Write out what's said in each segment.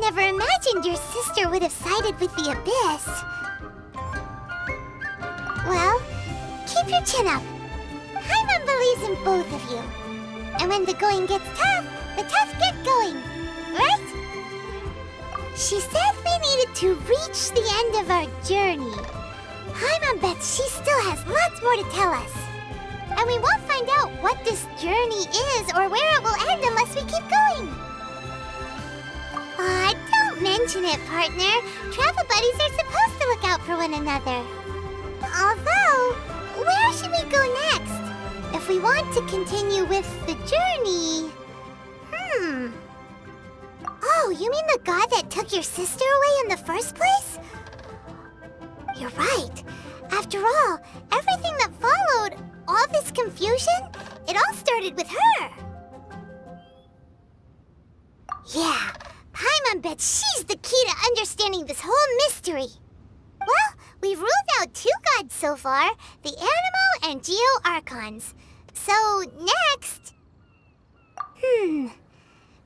never imagined your sister would have sided with the Abyss. Well, keep your chin up. Paimon believes in both of you. And when the going gets tough, the tough get going, right? She said we needed to reach the end of our journey. Paimon bets she still has lots more to tell us. And we won't find out what this journey is or where it will end unless we keep going. Aw, don't mention it, partner. Travel buddies are supposed to look out for one another. Although, where should we go next? If we want to continue with the journey... Oh, you mean the god that took your sister away in the first place? You're right. After all, everything that followed, all this confusion, it all started with her. Yeah, Paimon bets she's the key to understanding this whole mystery. Well, we've ruled out 2 gods so far, the Animo and Geo Archons. So, next...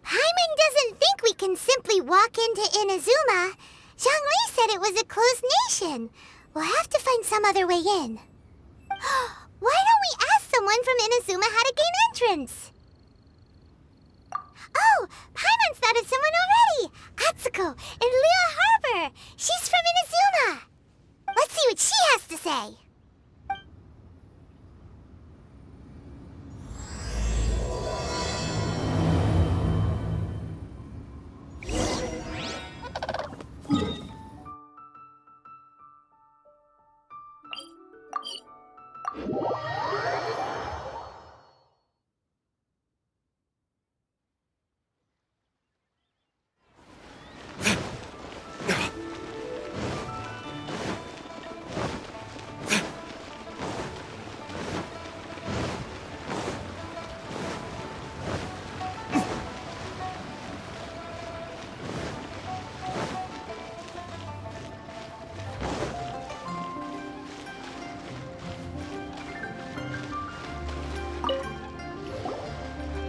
Paimon doesn't think we can simply walk into Inazuma. Zhongli said it was a closed nation. We'll have to find some other way in. Why don't we ask someone from Inazuma how to gain entrance? Oh, Paimon's thought of someone already! Atsuko in Liyue Harbor! She's from Inazuma! Let's see what she has to say.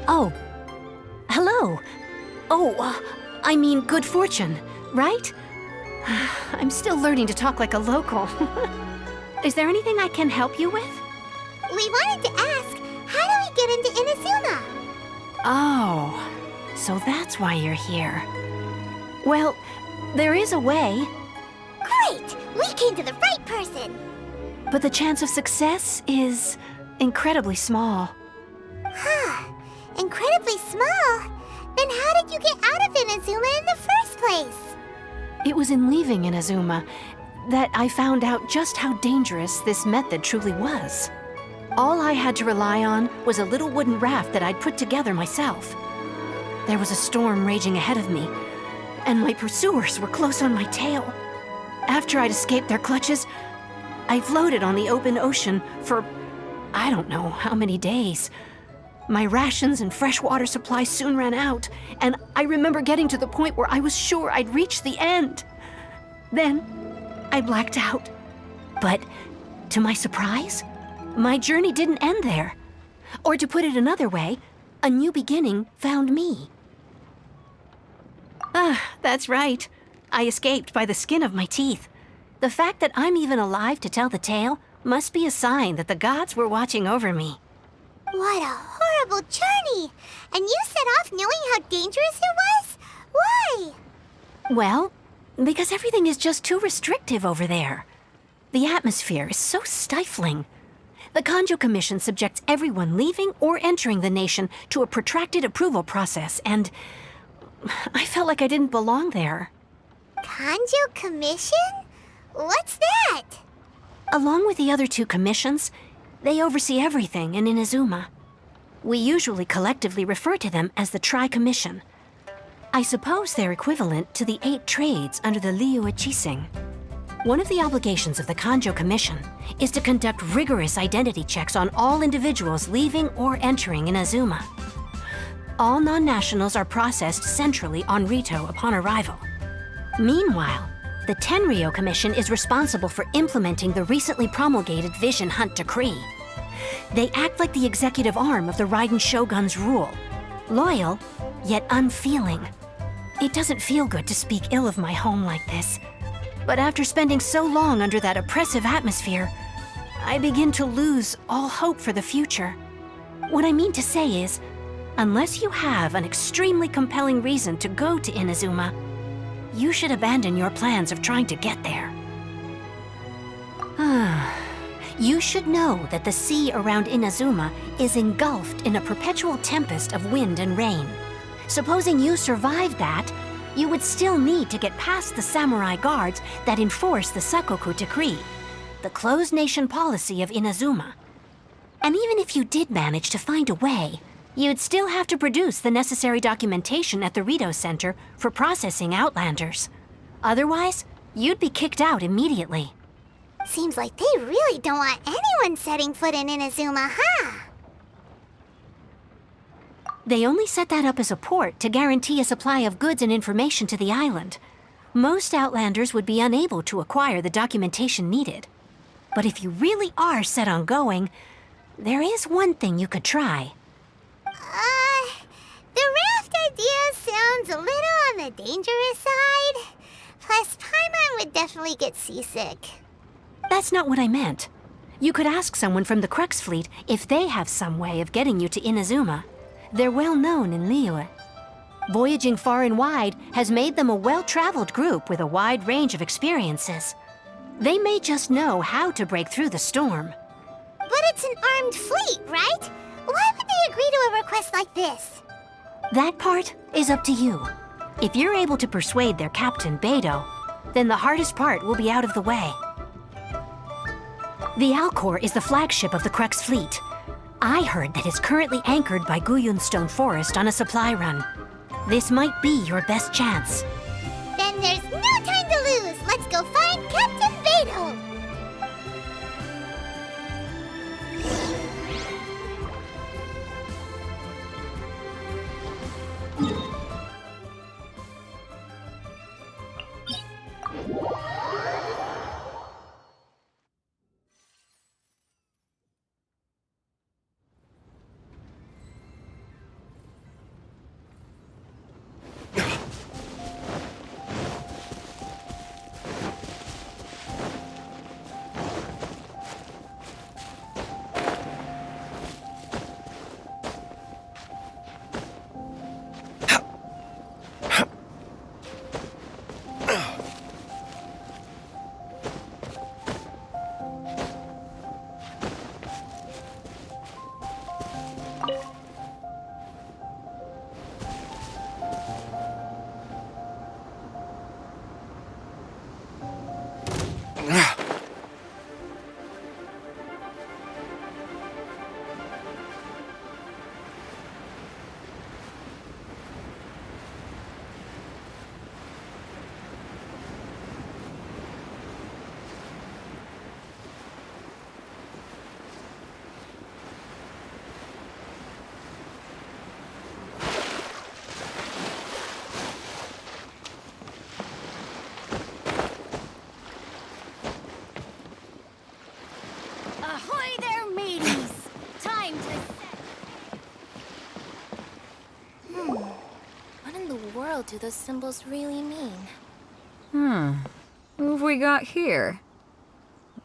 Oh. Hello. Oh, I mean good fortune, right? I'm still learning to talk like a local. Is there anything I can help you with? We wanted to ask, how do we get into Inazuma? Oh, so that's why you're here. Well, there is a way. Great! We came to the right person! But the chance of success is incredibly small. Huh. Incredibly small? Then how did you get out of Inazuma in the first place? It was in leaving Inazuma that I found out just how dangerous this method truly was. All I had to rely on was a little wooden raft that I'd put together myself. There was a storm raging ahead of me, and my pursuers were close on my tail. After I'd escaped their clutches, I floated on the open ocean for I don't know how many days. My rations and fresh water supply soon ran out, and I remember getting to the point where I was sure I'd reached the end. Then, I blacked out. But, to my surprise, my journey didn't end there. Or to put it another way, a new beginning found me. That's right. I escaped by the skin of my teeth. The fact that I'm even alive to tell the tale must be a sign that the gods were watching over me. What a horrible journey! And you set off knowing how dangerous it was? Why? Well, because everything is just too restrictive over there. The atmosphere is so stifling. The Kanjo Commission subjects everyone leaving or entering the nation to a protracted approval process, and I felt like I didn't belong there. Kanjo Commission? What's that? Along with the other 2 commissions, they oversee everything in Inazuma. We usually collectively refer to them as the Tri-Commission. I suppose they're equivalent to the 8 trades under the Liyue Chising. One of the obligations of the Kanjo Commission is to conduct rigorous identity checks on all individuals leaving or entering Inazuma. All non-nationals are processed centrally on Rito upon arrival. Meanwhile, the Tenryo Commission is responsible for implementing the recently promulgated Vision Hunt Decree. They act like the executive arm of the Raiden Shogun's rule, loyal, yet unfeeling. It doesn't feel good to speak ill of my home like this. But after spending so long under that oppressive atmosphere, I begin to lose all hope for the future. What I mean to say is, unless you have an extremely compelling reason to go to Inazuma, you should abandon your plans of trying to get there. You should know that the sea around Inazuma is engulfed in a perpetual tempest of wind and rain. Supposing you survived that, you would still need to get past the samurai guards that enforce the Sakoku Decree, the closed nation policy of Inazuma. And even if you did manage to find a way, you'd still have to produce the necessary documentation at the Rito Center for processing Outlanders. Otherwise, you'd be kicked out immediately. Seems like they really don't want anyone setting foot in Inazuma, huh? They only set that up as a port to guarantee a supply of goods and information to the island. Most Outlanders would be unable to acquire the documentation needed. But if you really are set on going, there is one thing you could try. The raft idea sounds a little on the dangerous side. Plus, Paimon would definitely get seasick. That's not what I meant. You could ask someone from the Crux fleet if they have some way of getting you to Inazuma. They're well known in Liyue. Voyaging far and wide has made them a well-traveled group with a wide range of experiences. They may just know how to break through the storm. But it's an armed fleet, right? Why would they agree to a request like this? That part is up to you. If you're able to persuade their captain, Beidou, then the hardest part will be out of the way. The Alcor is the flagship of the Crux fleet. I heard that it's currently anchored by Guyunstone Forest on a supply run. This might be your best chance. Then there's no time to lose. Let's go find Captain Beidou. What do those symbols really mean? Who have we got here?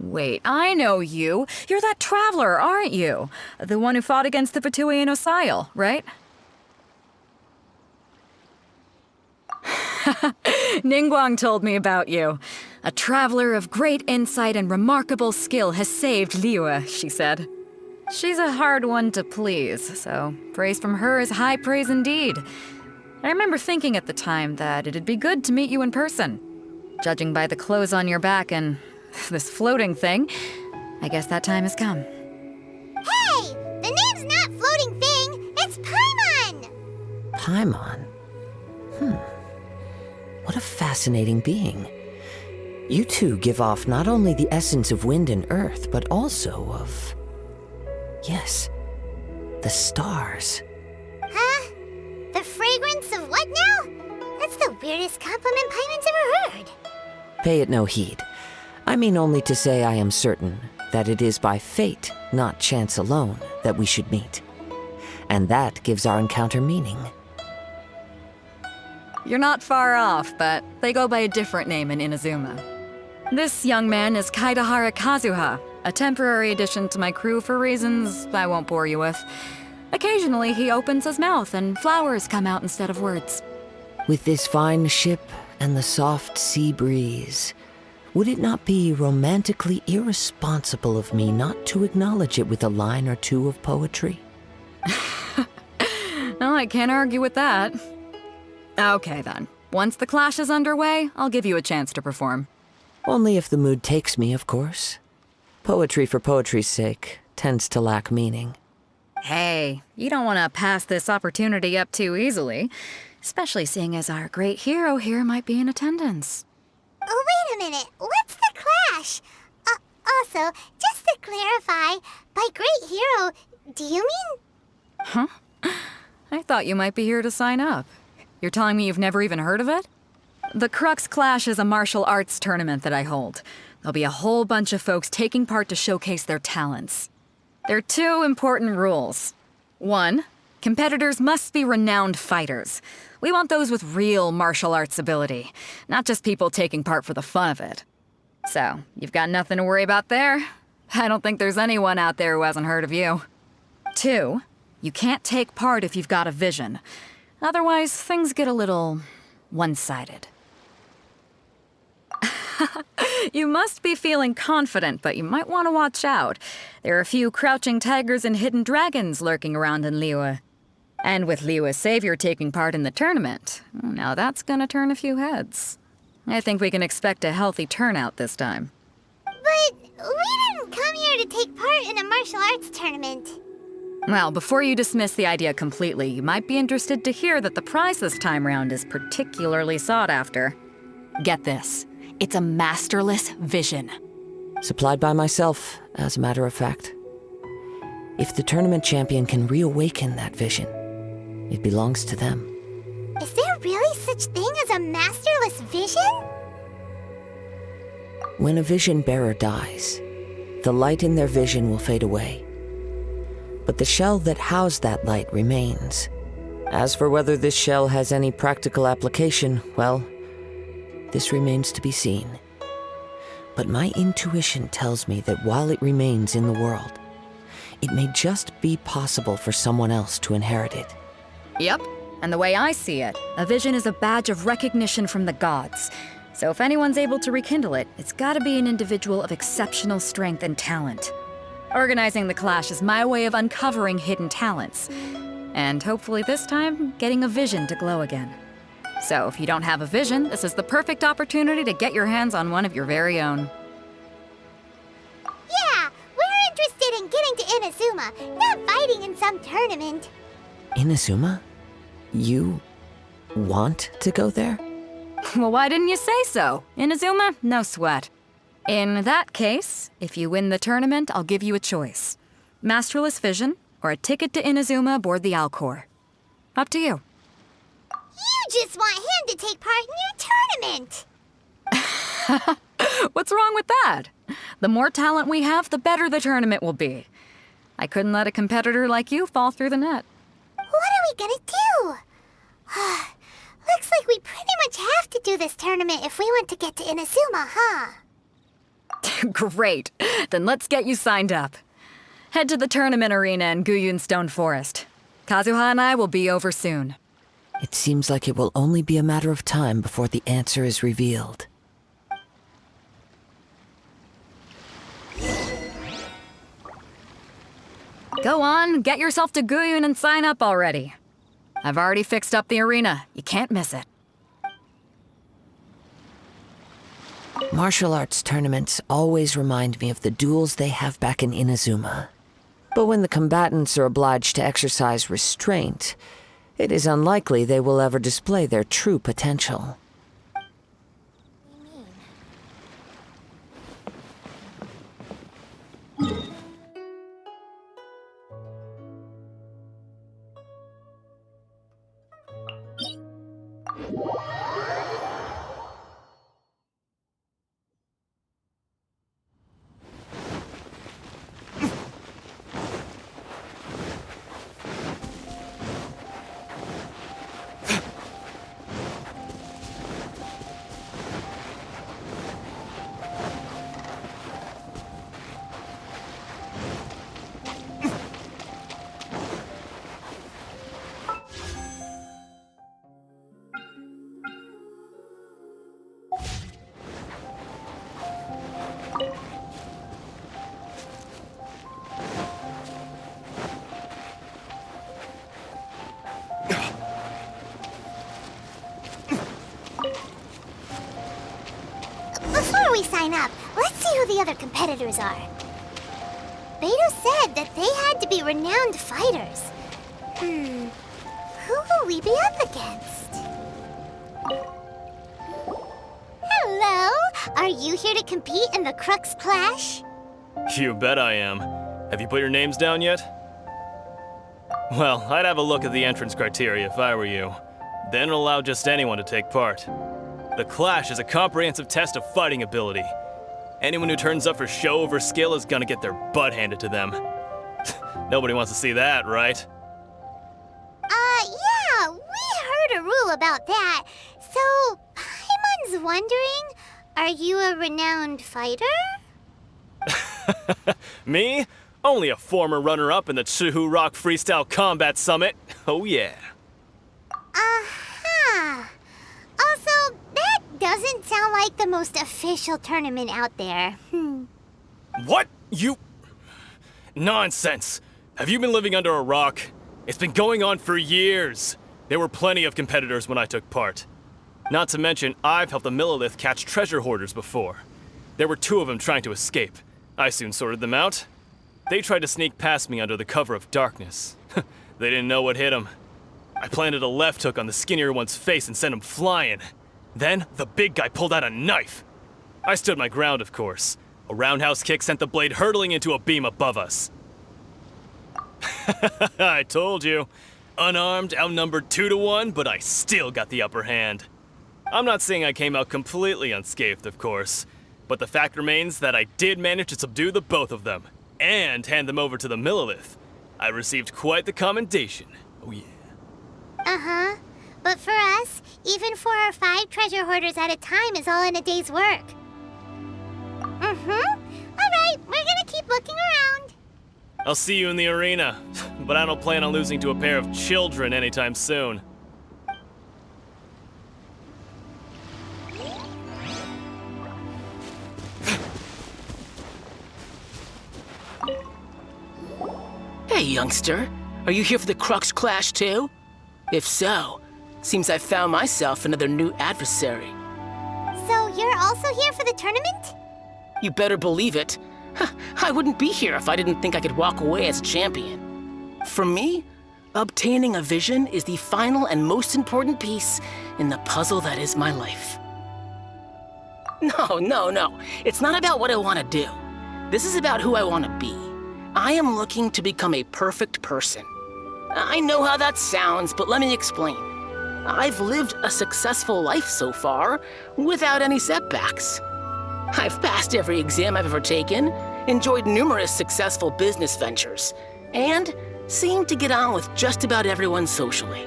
Wait, I know you. You're that traveler, aren't you? The one who fought against the Patuian Osile, right? Ningguang told me about you. A traveler of great insight and remarkable skill has saved Liyue, she said. She's a hard one to please, so praise from her is high praise indeed. I remember thinking at the time that it'd be good to meet you in person. Judging by the clothes on your back and this floating thing, I guess that time has come. Hey! The name's not Floating Thing, it's Paimon! Paimon? What a fascinating being. You two give off not only the essence of wind and earth, but also of... yes, the stars. Huh? The fragrance of what now? That's the weirdest compliment Paimon's ever heard. Pay it no heed. I mean only to say I am certain that it is by fate, not chance alone, that we should meet. And that gives our encounter meaning. You're not far off, but they go by a different name in Inazuma. This young man is Kaidahara Kazuha, a temporary addition to my crew for reasons I won't bore you with. Occasionally, he opens his mouth and flowers come out instead of words. With this fine ship and the soft sea breeze, would it not be romantically irresponsible of me not to acknowledge it with a line or two of poetry? No, I can't argue with that. Okay then. Once the clash is underway, I'll give you a chance to perform. Only if the mood takes me, of course. Poetry for poetry's sake tends to lack meaning. Hey, you don't want to pass this opportunity up too easily, especially seeing as our great hero here might be in attendance. Oh, wait a minute. What's the clash? Also, just to clarify, by great hero, do you mean? Huh? I thought you might be here to sign up. You're telling me you've never even heard of it? The Crux Clash is a martial arts tournament that I hold. There'll be a whole bunch of folks taking part to showcase their talents. There are 2 important rules. 1, competitors must be renowned fighters. We want those with real martial arts ability, not just people taking part for the fun of it. So, you've got nothing to worry about there. I don't think there's anyone out there who hasn't heard of you. 2, you can't take part if you've got a vision. Otherwise, things get a little one-sided. You must be feeling confident, but you might want to watch out. There are a few crouching tigers and hidden dragons lurking around in Liyue. And with Liyue's savior taking part in the tournament, now that's gonna turn a few heads. I think we can expect a healthy turnout this time. But we didn't come here to take part in a martial arts tournament. Well, before you dismiss the idea completely, you might be interested to hear that the prize this time round is particularly sought after. Get this. It's a masterless vision. Supplied by myself, as a matter of fact. If the tournament champion can reawaken that vision, it belongs to them. Is there really such thing as a masterless vision? When a vision bearer dies, the light in their vision will fade away. But the shell that housed that light remains. As for whether this shell has any practical application, well, this remains to be seen. But my intuition tells me that while it remains in the world, it may just be possible for someone else to inherit it. Yep, and the way I see it, a vision is a badge of recognition from the gods. So if anyone's able to rekindle it, it's gotta be an individual of exceptional strength and talent. Organizing the clash is my way of uncovering hidden talents. And hopefully this time, getting a vision to glow again. So if you don't have a vision, this is the perfect opportunity to get your hands on one of your very own. Yeah, we're interested in getting to Inazuma, not fighting in some tournament. Inazuma? You want to go there? Well, why didn't you say so? Inazuma? No sweat. In that case, if you win the tournament, I'll give you a choice. Masterless Vision, or a ticket to Inazuma aboard the Alcor. Up to you. You just want him to take part in your tournament. What's wrong with that? The more talent we have, the better the tournament will be. I couldn't let a competitor like you fall through the net. What are we gonna do? Looks like we pretty much have to do this tournament if we want to get to Inazuma, huh? Great. Then let's get you signed up. Head to the tournament arena in Guyun Stone Forest. Kazuha and I will be over soon. It seems like it will only be a matter of time before the answer is revealed. Go on, get yourself to Guyun and sign up already. I've already fixed up the arena. You can't miss it. Martial arts tournaments always remind me of the duels they have back in Inazuma. But when the combatants are obliged to exercise restraint, it is unlikely they will ever display their true potential. we sign up, let's see who the other competitors are. Beidou said that they had to be renowned fighters. Who will we be up against? Hello? Are you here to compete in the Crux Clash? You bet I am. Have you put your names down yet? Well, I'd have a look at the entrance criteria if I were you. Then allow just anyone to take part. The Clash is a comprehensive test of fighting ability. Anyone who turns up for show over skill is gonna get their butt handed to them. Nobody wants to see that, right? Yeah, we heard a rule about that. So, Paimon's wondering, are you a renowned fighter? Me? Only a former runner-up in the Chihu Rock Freestyle Combat Summit. Oh yeah. Also, that doesn't sound like the most official tournament out there. What? You... Nonsense. Have you been living under a rock? It's been going on for years. There were plenty of competitors when I took part. Not to mention, I've helped the Millilith catch treasure hoarders before. There were 2 of them trying to escape. I soon sorted them out. They tried to sneak past me under the cover of darkness. They didn't know what hit them. I planted a left hook on the skinnier one's face and sent him flying. Then, the big guy pulled out a knife. I stood my ground, of course. A roundhouse kick sent the blade hurtling into a beam above us. I told you. Unarmed, outnumbered 2 to 1, but I still got the upper hand. I'm not saying I came out completely unscathed, of course, but the fact remains that I did manage to subdue the both of them, and hand them over to the Millilith. I received quite the commendation. Oh yeah. But for us, even 4 or 5 treasure hoarders at a time is all in a day's work. Alright, we're gonna keep looking around. I'll see you in the arena, but I don't plan on losing to a pair of children anytime soon. Hey, youngster. Are you here for the Crux Clash too? If so, seems I found myself another new adversary. So you're also here for the tournament? You better believe it. I wouldn't be here if I didn't think I could walk away as a champion. For me, obtaining a vision is the final and most important piece in the puzzle that is my life. No. It's not about what I want to do. This is about who I want to be. I am looking to become a perfect person. I know how that sounds, but let me explain. I've lived a successful life so far, without any setbacks. I've passed every exam I've ever taken, enjoyed numerous successful business ventures, and seemed to get on with just about everyone socially.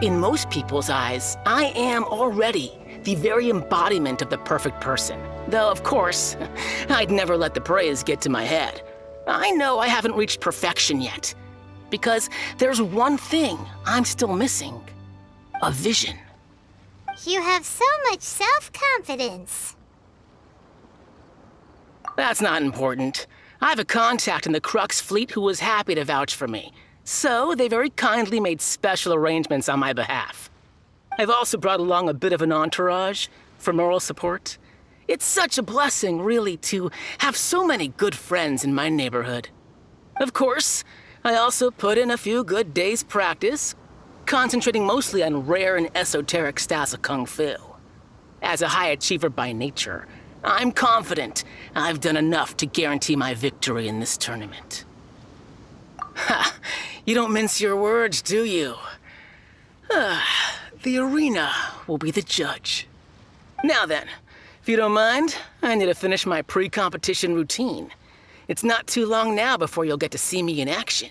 In most people's eyes, I am already the very embodiment of the perfect person. Though, of course, I'd never let the praise get to my head. I know I haven't reached perfection yet, because there's one thing I'm still missing. A vision. You have so much self-confidence. That's not important. I have a contact in the Crux fleet who was happy to vouch for me, so they very kindly made special arrangements on my behalf. I've also brought along a bit of an entourage for moral support. It's such a blessing, really, to have so many good friends in my neighborhood. Of course, I also put in a few good days' practice, concentrating mostly on rare and esoteric styles of Kung Fu. As a high achiever by nature, I'm confident I've done enough to guarantee my victory in this tournament. Ha! You don't mince your words, do you? The arena will be the judge. Now then, if you don't mind, I need to finish my pre-competition routine. It's not too long now before you'll get to see me in action.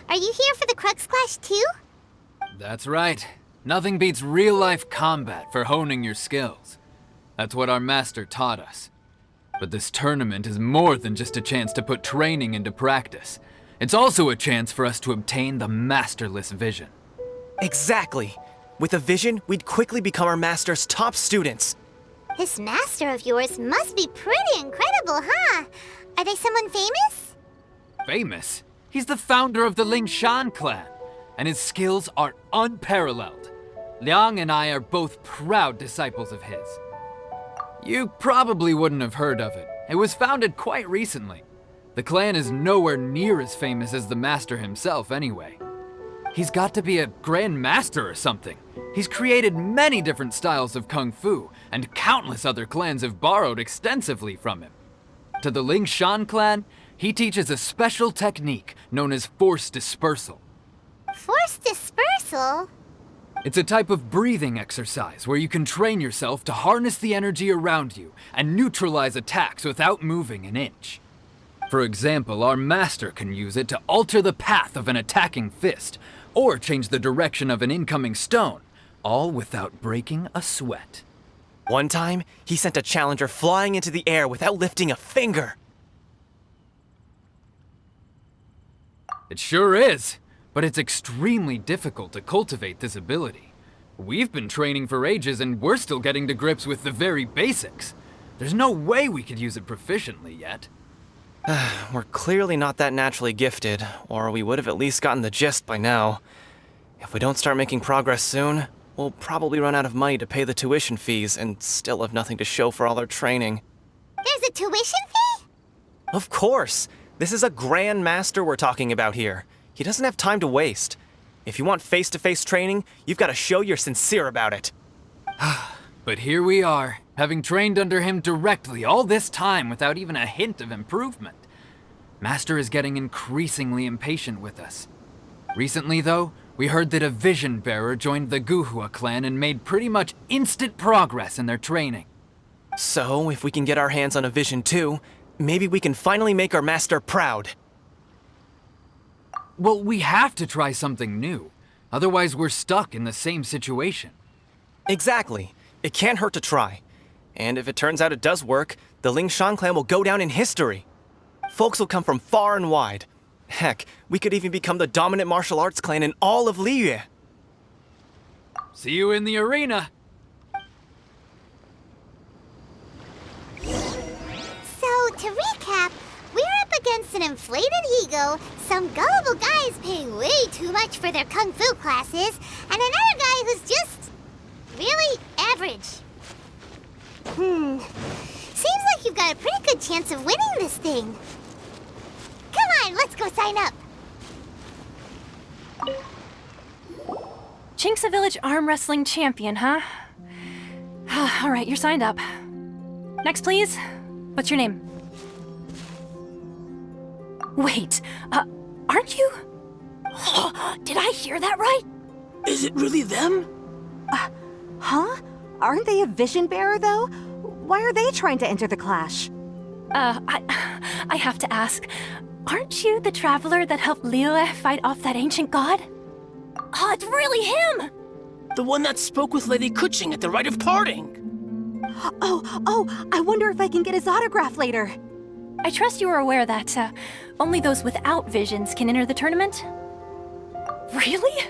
Are you here for the Crux Clash too? That's right. Nothing beats real-life combat for honing your skills. That's what our master taught us. But this tournament is more than just a chance to put training into practice. It's also a chance for us to obtain the masterless vision. Exactly. With a vision, we'd quickly become our master's top students. This master of yours must be pretty incredible, huh? Are they someone famous? Famous? He's the founder of the Lingshan clan, and his skills are unparalleled. Liang and I are both proud disciples of his. You probably wouldn't have heard of it. It was founded quite recently. The clan is nowhere near as famous as the master himself anyway. He's got to be a grand master or something. He's created many different styles of kung fu, and countless other clans have borrowed extensively from him. To the Lingshan clan, he teaches a special technique known as force dispersal. Force dispersal? It's a type of breathing exercise where you can train yourself to harness the energy around you and neutralize attacks without moving an inch. For example, our master can use it to alter the path of an attacking fist, or change the direction of an incoming stone, all without breaking a sweat. One time, he sent a challenger flying into the air without lifting a finger. It sure is, but it's extremely difficult to cultivate this ability. We've been training for ages and we're still getting to grips with the very basics. There's no way we could use it proficiently yet. We're clearly not that naturally gifted, or we would have at least gotten the gist by now. If we don't start making progress soon, we'll probably run out of money to pay the tuition fees and still have nothing to show for all our training. There's a tuition fee? Of course! This is a Grand Master we're talking about here. He doesn't have time to waste. If you want face-to-face training, you've got to show you're sincere about it. But here we are, having trained under him directly all this time without even a hint of improvement. Master is getting increasingly impatient with us. Recently, though, we heard that a vision bearer joined the Guhua clan and made pretty much instant progress in their training. So, if we can get our hands on a vision too, maybe we can finally make our master proud. Well, we have to try something new. Otherwise, we're stuck in the same situation. Exactly. It can't hurt to try. And if it turns out it does work, the Lingshan clan will go down in history. Folks will come from far and wide. Heck, we could even become the dominant martial arts clan in all of Liyue. See you in the arena! So, to recap, we're up against an inflated ego, some gullible guys paying way too much for their kung fu classes, and another guy who's just really average. Seems like you've got a pretty good chance of winning this thing. Come on, let's go sign up. Chinksa Village arm wrestling champion, huh? All right, you're signed up. Next, please. What's your name? Wait, aren't you? Did I hear that right? Is it really them? Huh? Aren't they a vision bearer, though? Why are they trying to enter the clash? I have to ask, aren't you the traveler that helped Liyue fight off that ancient god? Oh, it's really him! The one that spoke with Lady Kuching at the rite of parting. Oh, I wonder if I can get his autograph later. I trust you are aware that only those without visions can enter the tournament? Really?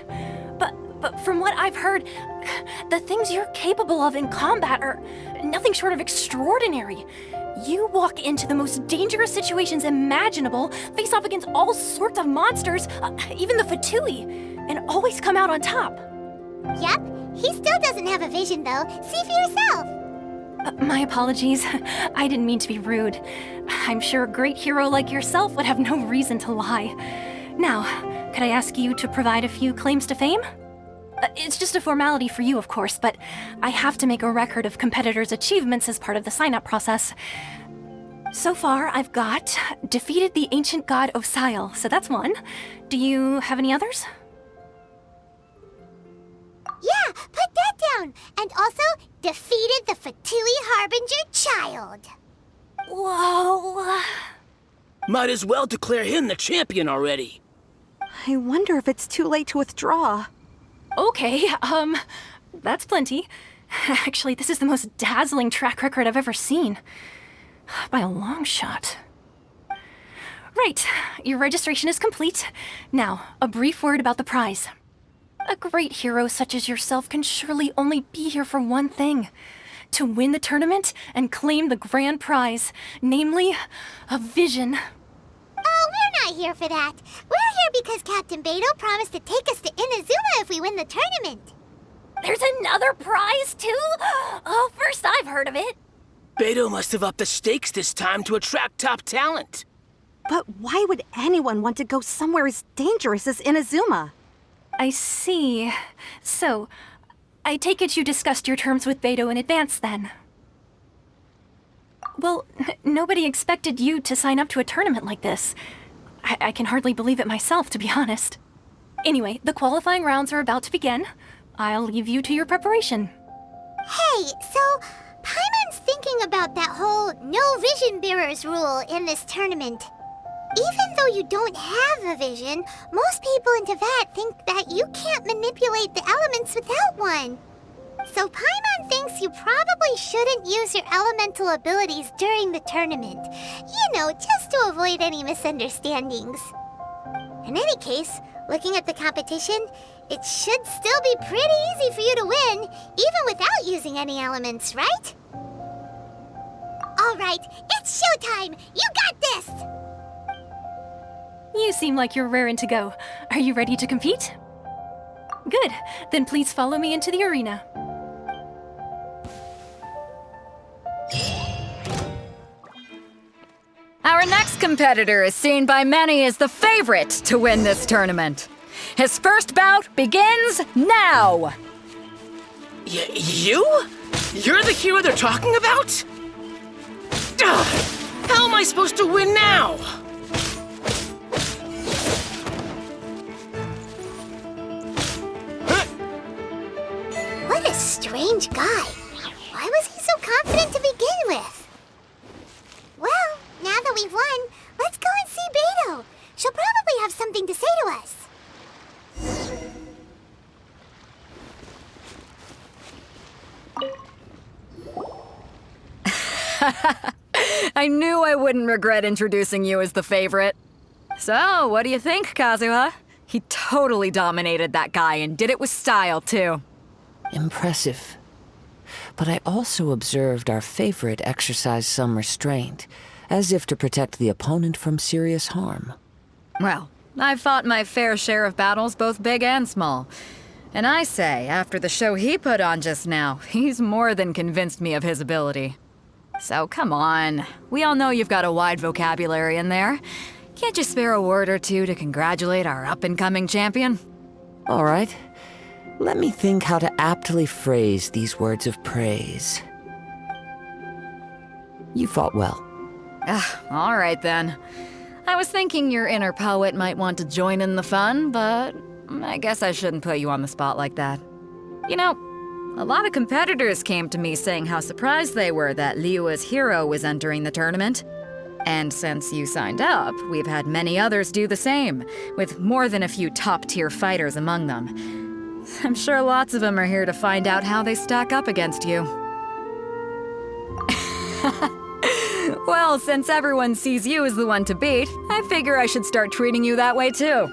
But from what I've heard, the things you're capable of in combat are nothing short of extraordinary. You walk into the most dangerous situations imaginable, face off against all sorts of monsters, even the Fatui, and always come out on top. Yep, he still doesn't have a vision though. See for yourself. My apologies. I didn't mean to be rude. I'm sure a great hero like yourself would have no reason to lie. Now, could I ask you to provide a few claims to fame? It's just a formality for you, of course, but I have to make a record of competitors' achievements as part of the sign-up process. So far, I've got defeated the ancient god Osile, so that's one. Do you have any others? Yeah, put that down. And also, defeated the Fatui Harbinger child. Whoa. Might as well declare him the champion already. I wonder if it's too late to withdraw. Okay, that's plenty. Actually, this is the most dazzling track record I've ever seen. By a long shot. Right, your registration is complete. Now, a brief word about the prize. A great hero such as yourself can surely only be here for one thing. to win the tournament and claim the grand prize, namely, a vision. Oh, we're not here for that. We're here because Captain Beidou promised to take us to Inazuma if we win the tournament. There's another prize, too? Oh, first I've heard of it. Beidou must have upped the stakes this time to attract top talent. But why would anyone want to go somewhere as dangerous as Inazuma? I see. So, I take it you discussed your terms with Beidou in advance, then? Well, nobody expected you to sign up to a tournament like this. I can hardly believe it myself, to be honest. Anyway, the qualifying rounds are about to begin. I'll leave you to your preparation. Hey, so Paimon's thinking about that whole no vision bearers rule in this tournament. Even though you don't have a vision, most people in Teyvat think that you can't manipulate the elements without one. So Paimon thinks you probably shouldn't use your elemental abilities during the tournament. You know, just to avoid any misunderstandings. In any case, looking at the competition, it should still be pretty easy for you to win, even without using any elements, right? Alright, it's showtime! You got this! You seem like you're raring to go. Are you ready to compete? Good. Then please follow me into the arena. Our next competitor is seen by many as the favorite to win this tournament. His first bout begins now! You? You're the hero they're talking about? Ugh, how am I supposed to win now? What a strange guy. Why was he so confident to begin with? Well, now that we've won, let's go and see Beidou. She'll probably have something to say to us. I knew I wouldn't regret introducing you as the favorite. So, what do you think, Kazuha? He totally dominated that guy and did it with style, too. Impressive. But I also observed our favorite exercise some restraint, as if to protect the opponent from serious harm. Well, I've fought my fair share of battles, both big and small. And I say, after the show he put on just now, he's more than convinced me of his ability. So come on, we all know you've got a wide vocabulary in there. Can't you spare a word or two to congratulate our up-and-coming champion? All right. Let me think how to aptly phrase these words of praise. You fought well. All right then. I was thinking your inner poet might want to join in the fun, but I guess I shouldn't put you on the spot like that. You know, a lot of competitors came to me saying how surprised they were that Liyue's hero was entering the tournament. And since you signed up, we've had many others do the same, with more than a few top-tier fighters among them. I'm sure lots of them are here to find out how they stack up against you. Well, since everyone sees you as the one to beat, I figure I should start treating you that way too.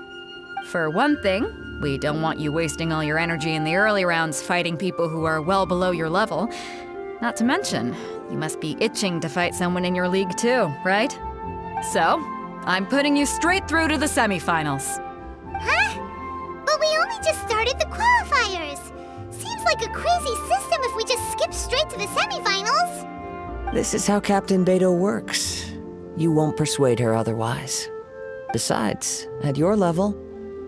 For one thing, we don't want you wasting all your energy in the early rounds fighting people who are well below your level. Not to mention, you must be itching to fight someone in your league too, right? So, I'm putting you straight through to the semifinals. Huh? But we only just started the qualifiers. Seems like a crazy system if we just skip straight to the semifinals. This is how Captain Beidou works. You won't persuade her otherwise. Besides, at your level,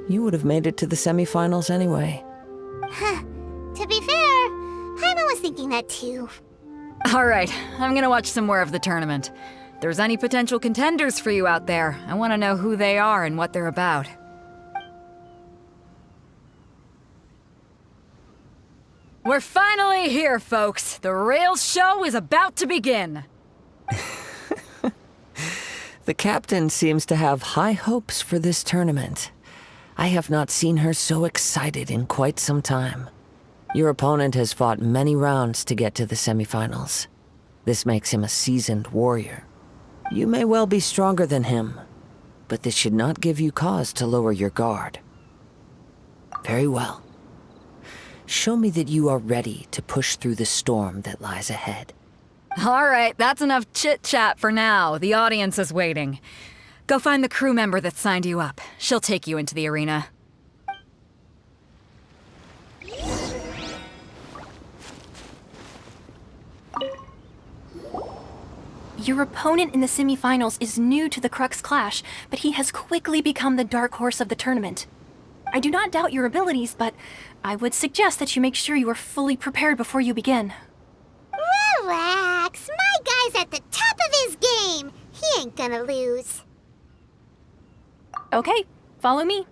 you would have made it to the semifinals anyway. Huh. To be fair, Paimon was thinking that too. All right, I'm gonna watch some more of the tournament. If there's any potential contenders for you out there, I want to know who they are and what they're about. We're finally here, folks. The real show is about to begin. The captain seems to have high hopes for this tournament. I have not seen her so excited in quite some time. Your opponent has fought many rounds to get to the semifinals. This makes him a seasoned warrior. You may well be stronger than him, but this should not give you cause to lower your guard. Very well. Show me that you are ready to push through the storm that lies ahead. All right, that's enough chit-chat for now. The audience is waiting. Go find the crew member that signed you up. She'll take you into the arena. Your opponent in the semifinals is new to the Crux Clash, but he has quickly become the dark horse of the tournament. I do not doubt your abilities, but I would suggest that you make sure you are fully prepared before you begin. Relax. My guy's at the top of his game. He ain't gonna lose. Okay, follow me.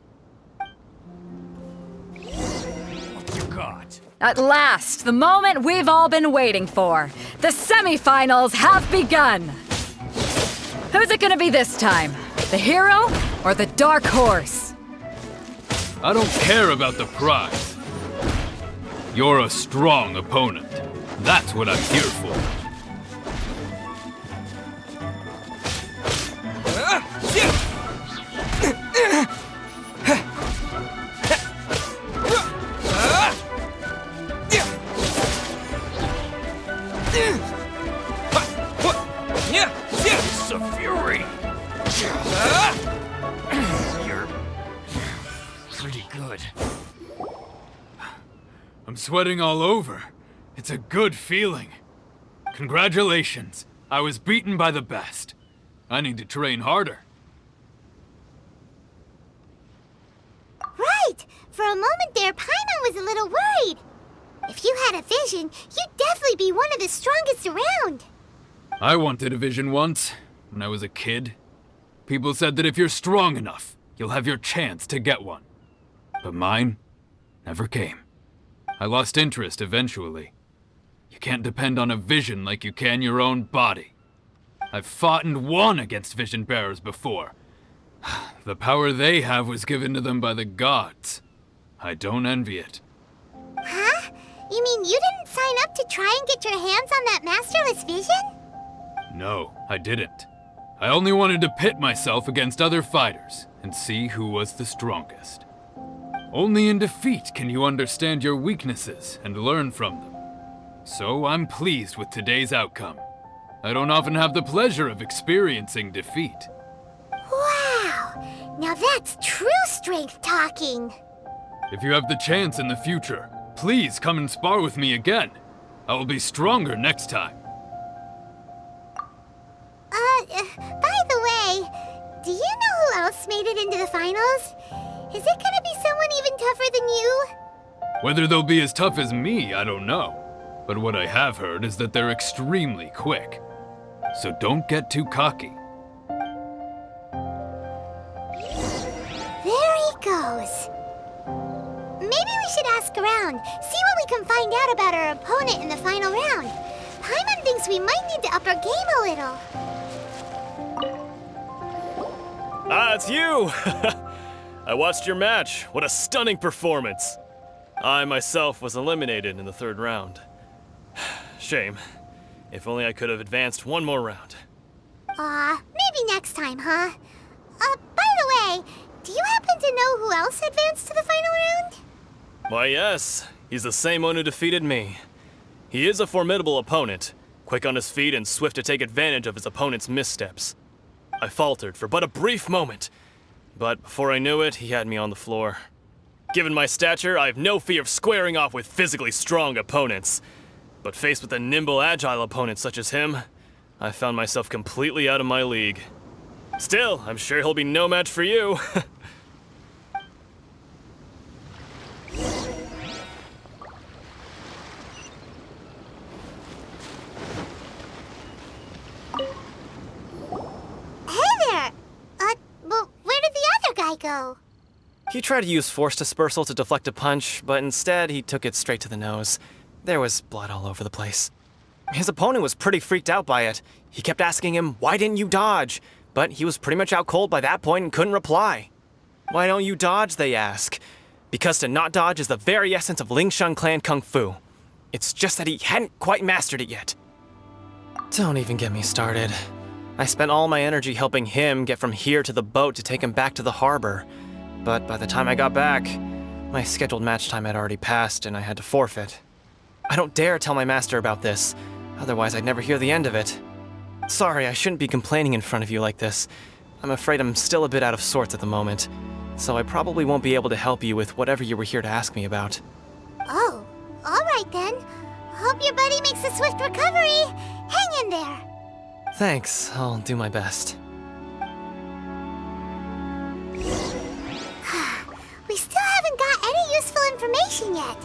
At last, the moment we've all been waiting for. The semifinals have begun. Who's it gonna be this time? The hero or the dark horse? I don't care about the prize. You're a strong opponent. That's what I'm here for. It's a fury. You're pretty good. I'm sweating all over. It's a good feeling. Congratulations. I was beaten by the best. I need to train harder. Right! For a moment there, Paimon was a little worried. If you had a vision, you'd definitely be one of the strongest around. I wanted a vision once, when I was a kid. People said that if you're strong enough, you'll have your chance to get one. But mine never came. I lost interest eventually. You can't depend on a vision like you can your own body. I've fought and won against vision bearers before. The power they have was given to them by the gods. I don't envy it. Huh? You mean you didn't sign up to try and get your hands on that masterless vision? No, I didn't. I only wanted to pit myself against other fighters and see who was the strongest. Only in defeat can you understand your weaknesses and learn from them. So I'm pleased with today's outcome. I don't often have the pleasure of experiencing defeat. Wow! Now that's true strength talking. If you have the chance in the future, please come and spar with me again. I will be stronger next time. By the way, do you know who else made it into the finals? Is it gonna be someone even tougher than you? Whether they'll be as tough as me, I don't know. But what I have heard is that they're extremely quick. So don't get too cocky. There he goes. Maybe we should ask around, see what we can find out about our opponent in the final round. Paimon thinks we might need to up our game a little. Ah, it's you! I watched your match. What a stunning performance. I myself was eliminated in the third round. Shame. If only I could have advanced one more round. Maybe next time, huh? By the way, do you happen to know who else advanced to the final round? Why, yes. He's the same one who defeated me. He is a formidable opponent, quick on his feet and swift to take advantage of his opponent's missteps. I faltered for but a brief moment, but before I knew it, he had me on the floor. Given my stature, I have no fear of squaring off with physically strong opponents. But faced with a nimble, agile opponent such as him, I found myself completely out of my league. Still, I'm sure he'll be no match for you. Well, where did the other guy go? He tried to use force dispersal to deflect a punch, but instead he took it straight to the nose. There was blood all over the place. His opponent was pretty freaked out by it. He kept asking him, "Why didn't you dodge?" But he was pretty much out cold by that point and couldn't reply. "Why don't you dodge?" they ask. Because to not dodge is the very essence of Lingsheng clan kung fu. It's just that he hadn't quite mastered it yet. Don't even get me started. I spent all my energy helping him get from here to the boat to take him back to the harbor. But by the time I got back, My scheduled match time had already passed, and I had to forfeit. I don't dare tell my master about this, otherwise I'd never hear the end of it. Sorry, I shouldn't be complaining in front of you like this. I'm afraid I'm still a bit out of sorts at the moment, so I probably won't be able to help you with whatever you were here to ask me about. Oh, alright then. Hope your buddy makes a swift recovery. Hang in there. Thanks, I'll do my best. We still haven't got any useful information yet.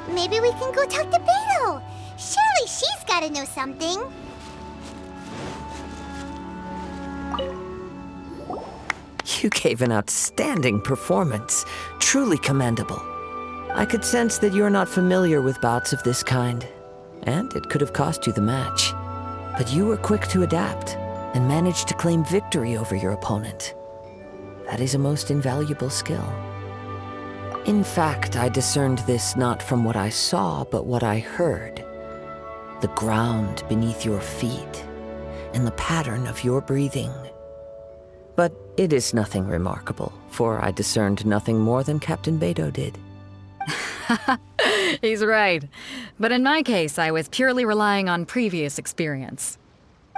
Maybe we can go talk to Beidou. Surely she's gotta know something. You gave an outstanding performance. Truly commendable. I could sense that you're not familiar with bouts of this kind, and it could have cost you the match. But you were quick to adapt, and managed to claim victory over your opponent. That is a most invaluable skill. In fact, I discerned this not from what I saw, but what I heard. The ground beneath your feet, and the pattern of your breathing. But it is nothing remarkable, for I discerned nothing more than Captain Beidou did. He's right. But in my case, I was purely relying on previous experience.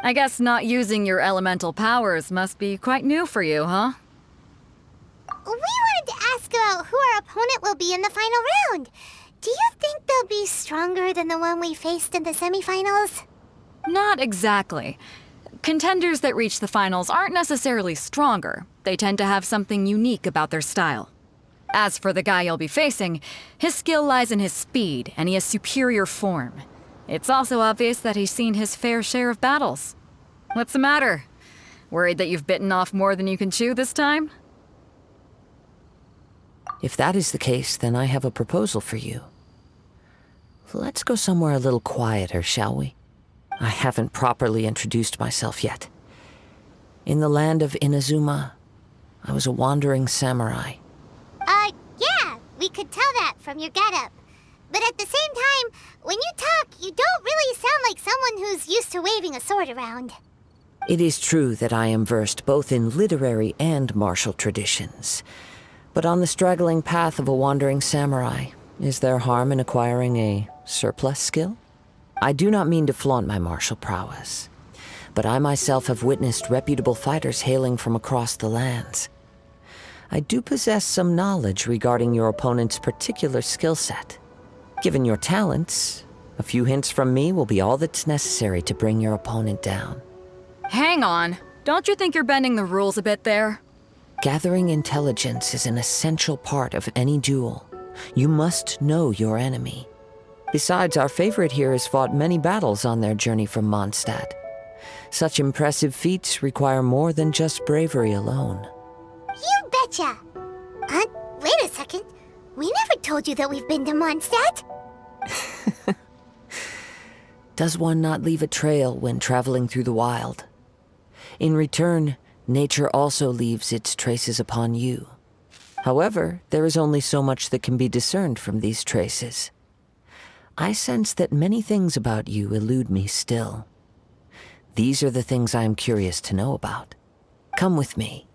I guess not using your elemental powers must be quite new for you, huh? We wanted to ask about who our opponent will be in the final round. Do you think they'll be stronger than the one we faced in the semifinals? Not exactly. Contenders that reach the finals aren't necessarily stronger. They tend to have something unique about their style. As for the guy you'll be facing, his skill lies in his speed, and he has superior form. It's also obvious that he's seen his fair share of battles. What's the matter? Worried that you've bitten off more than you can chew this time? If that is the case, then I have a proposal for you. Let's go somewhere a little quieter, shall we? I haven't properly introduced myself yet. In the land of Inazuma, I was a wandering samurai. Yeah, we could tell that from your getup. But at the same time, when you talk, you don't really sound like someone who's used to waving a sword around. It is true that I am versed both in literary and martial traditions. But on the straggling path of a wandering samurai, is there harm in acquiring a surplus skill? I do not mean to flaunt my martial prowess, but I myself have witnessed reputable fighters hailing from across the lands. I do possess some knowledge regarding your opponent's particular skill set. Given your talents, a few hints from me will be all that's necessary to bring your opponent down. Hang on. Don't you think you're bending the rules a bit there? Gathering intelligence is an essential part of any duel. You must know your enemy. Besides, our favorite here has fought many battles on their journey from Mondstadt. Such impressive feats require more than just bravery alone. You betcha! Wait a second. We never told you that we've been to Mondstadt. Does one not leave a trail when traveling through the wild? In return, nature also leaves its traces upon you. However, there is only so much that can be discerned from these traces. I sense that many things about you elude me still. These are the things I am curious to know about. Come with me.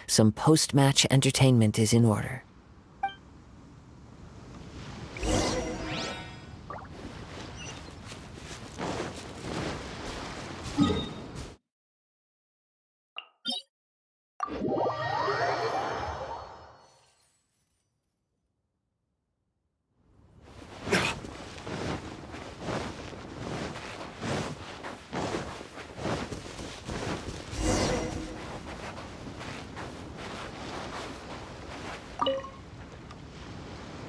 Some post-match entertainment is in order.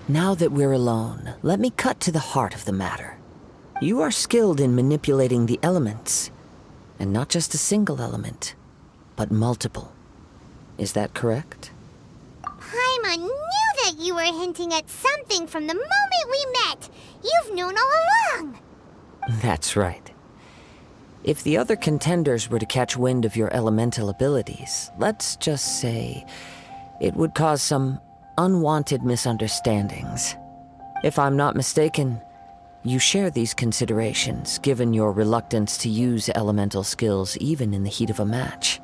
Now that we're alone, let me cut to the heart of the matter. You are skilled in manipulating the elements, and not just a single element, but multiple. Is that correct? Paimon knew that you were hinting at something from the moment we met. You've known all along. That's right. If the other contenders were to catch wind of your elemental abilities, let's just say it would cause some unwanted misunderstandings. If I'm not mistaken, you share these considerations, given your reluctance to use elemental skills even in the heat of a match.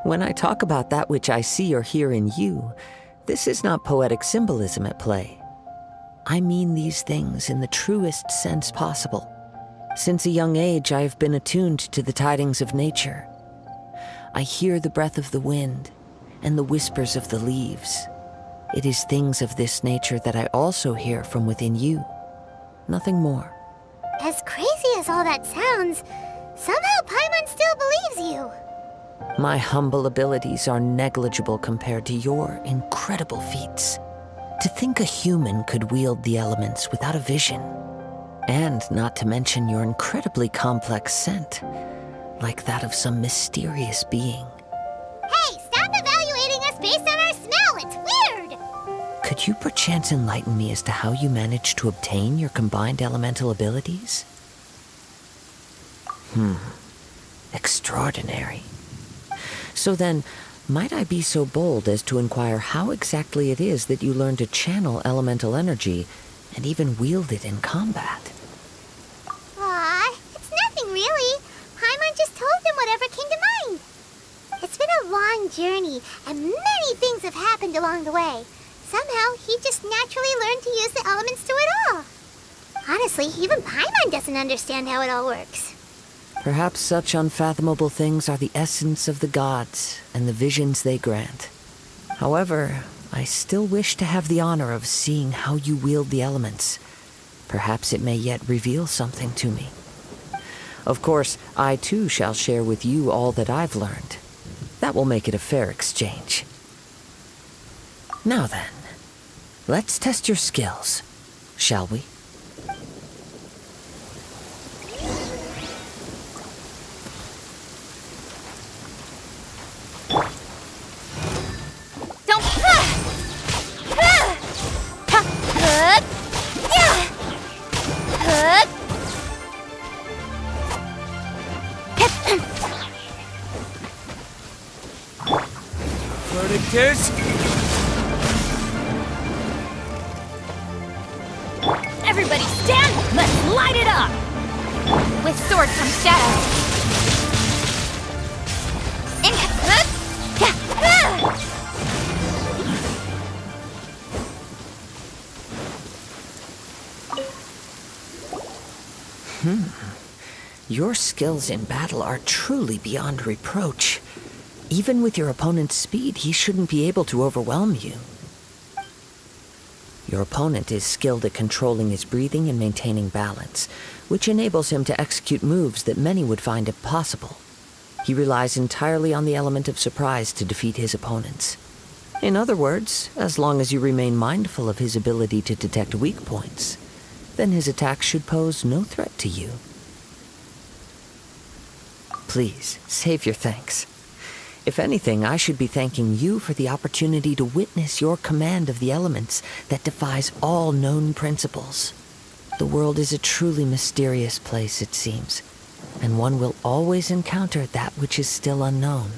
When I talk about that which I see or hear in you, this is not poetic symbolism at play. I mean these things in the truest sense possible. Since a young age, I have been attuned to the tidings of nature. I hear the breath of the wind and the whispers of the leaves. It is things of this nature that I also hear from within you. Nothing more. As crazy as all that sounds, somehow Paimon still believes you. My humble abilities are negligible compared to your incredible feats. To think a human could wield the elements without a vision. And not to mention your incredibly complex scent, like that of some mysterious being. Hey, stop evaluating us based on our smell! It's weird! Could you perchance enlighten me as to how you managed to obtain your combined elemental abilities? Extraordinary. So then, might I be so bold as to inquire how exactly it is that you learn to channel elemental energy and even wield it in combat? Aw, it's nothing really. Paimon just told him whatever came to mind. It's been a long journey, and many things have happened along the way. Somehow, he just naturally learned to use the elements through it all. Honestly, even Paimon doesn't understand how it all works. Perhaps such unfathomable things are the essence of the gods and the visions they grant. However, I still wish to have the honor of seeing how you wield the elements. Perhaps it may yet reveal something to me. Of course, I too shall share with you all that I've learned. That will make it a fair exchange. Now then, let's test your skills, shall we? Everybody stand! Let's light it up! With sword comes shadow. Your skills in battle are truly beyond reproach. Even with your opponent's speed, he shouldn't be able to overwhelm you. Your opponent is skilled at controlling his breathing and maintaining balance, which enables him to execute moves that many would find impossible. He relies entirely on the element of surprise to defeat his opponents. In other words, as long as you remain mindful of his ability to detect weak points, then his attacks should pose no threat to you. Please, save your thanks. If anything, I should be thanking you for the opportunity to witness your command of the elements that defies all known principles. The world is a truly mysterious place, it seems, and one will always encounter that which is still unknown.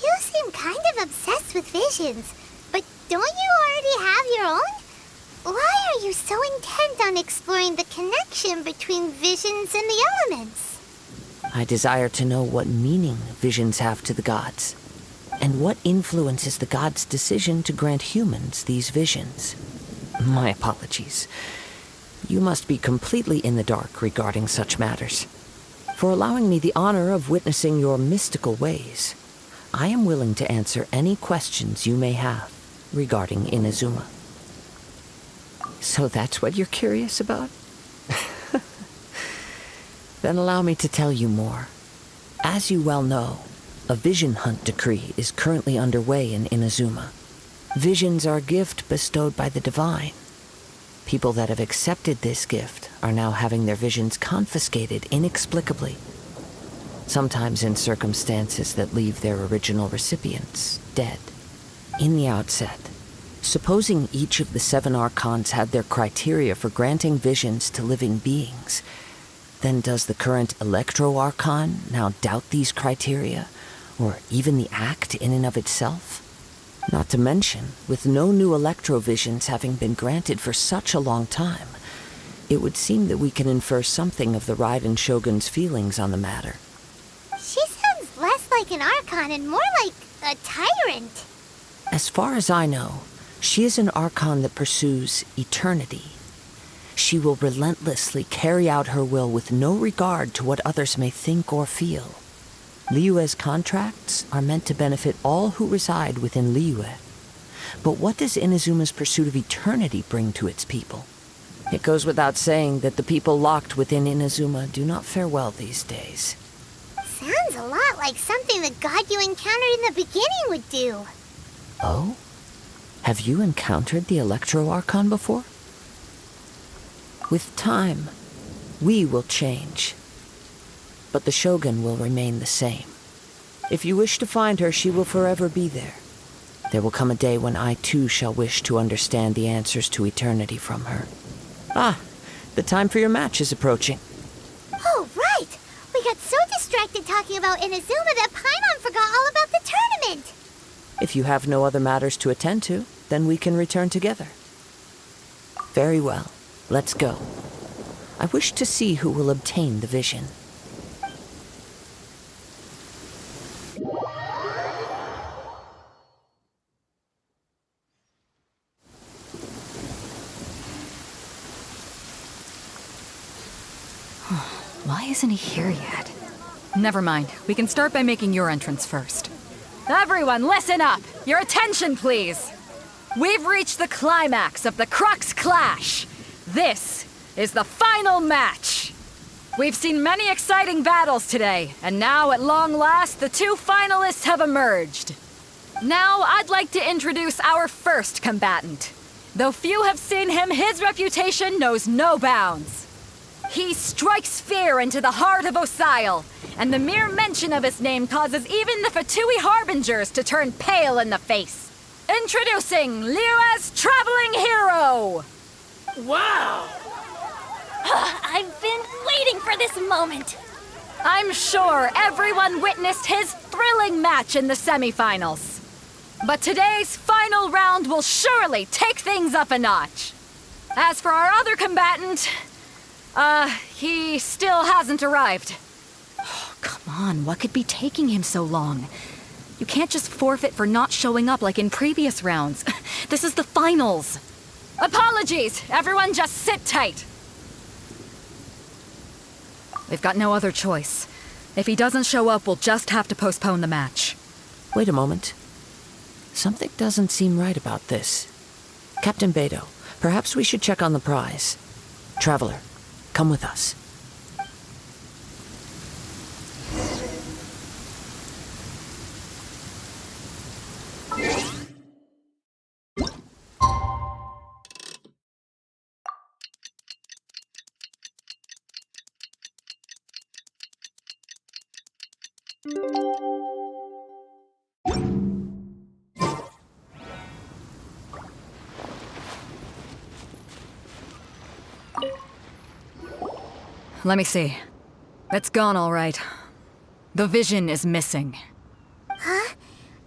You seem kind of obsessed with visions, but don't you already have your own? Why are you so intent on exploring the connection between visions and the elements? I desire to know what meaning visions have to the gods, and what influences the gods' decision to grant humans these visions. My apologies. You must be completely in the dark regarding such matters. For allowing me the honor of witnessing your mystical ways, I am willing to answer any questions you may have regarding Inazuma. So that's what you're curious about? Then allow me to tell you more. As you well know, a vision hunt decree is currently underway in Inazuma. Visions are a gift bestowed by the divine. People that have accepted this gift are now having their visions confiscated inexplicably, sometimes in circumstances that leave their original recipients dead. In the outset, supposing each of the 7 Archons had their criteria for granting visions to living beings, then does the current Electro-Archon now doubt these criteria, or even the act in and of itself? Not to mention, with no new Electro-Visions having been granted for such a long time, it would seem that we can infer something of the Raiden Shogun's feelings on the matter. She sounds less like like an Archon and more like a tyrant. As far as I know, she is an Archon that pursues eternity. She will relentlessly carry out her will with no regard to what others may think or feel. Liyue's contracts are meant to benefit all who reside within Liyue. But what does Inazuma's pursuit of eternity bring to its people? It goes without saying that the people locked within Inazuma do not fare well these days. Sounds a lot like something the god you encountered in the beginning would do. Oh? Have you encountered the Electro Archon before? With time, we will change. But the Shogun will remain the same. If you wish to find her, she will forever be there. There will come a day when I too shall wish to understand the answers to eternity from her. Ah, the time for your match is approaching. Oh, right! We got so distracted talking about Inazuma that Paimon forgot all about the tournament! If you have no other matters to attend to, then we can return together. Very well. Let's go. I wish to see who will obtain the vision. Why isn't he here yet? Never mind. We can start by making your entrance first. Everyone, listen up! Your attention, please! We've reached the climax of the Crux Clash! This is the final match! We've seen many exciting battles today, and now, at long last, the two finalists have emerged. Now, I'd like to introduce our first combatant. Though few have seen him, his reputation knows no bounds. He strikes fear into the heart of Osile, and the mere mention of his name causes even the Fatui Harbingers to turn pale in the face. Introducing Liyue's traveling hero! Wow! I've been waiting for this moment. I'm sure everyone witnessed his thrilling match in the semifinals. But today's final round will surely take things up a notch. As for our other combatant, he still hasn't arrived. Oh, come on, what could be taking him so long? You can't just forfeit for not showing up like in previous rounds. This is the finals. Apologies, everyone just sit tight. We've got no other choice. If he doesn't show up, we'll just have to postpone the match. Wait a moment. Something doesn't seem right about this. Captain Beidou, perhaps we should check on the prize. Traveler, come with us. Let me see. It's gone all right. The vision is missing. Huh?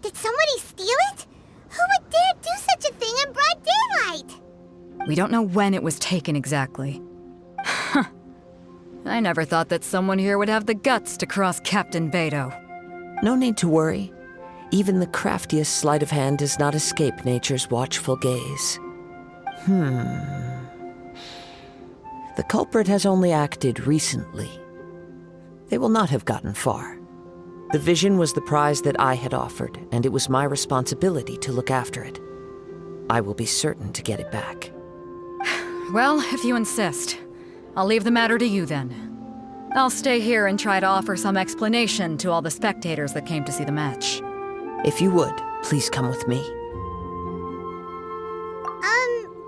Did somebody steal it? Who would dare do such a thing in broad daylight? We don't know when it was taken exactly. I never thought that someone here would have the guts to cross Captain Beidou. No need to worry. Even the craftiest sleight of hand does not escape nature's watchful gaze. The culprit has only acted recently. They will not have gotten far. The vision was the prize that I had offered, and it was my responsibility to look after it. I will be certain to get it back. Well, if you insist. I'll leave the matter to you then. I'll stay here and try to offer some explanation to all the spectators that came to see the match. If you would, please come with me.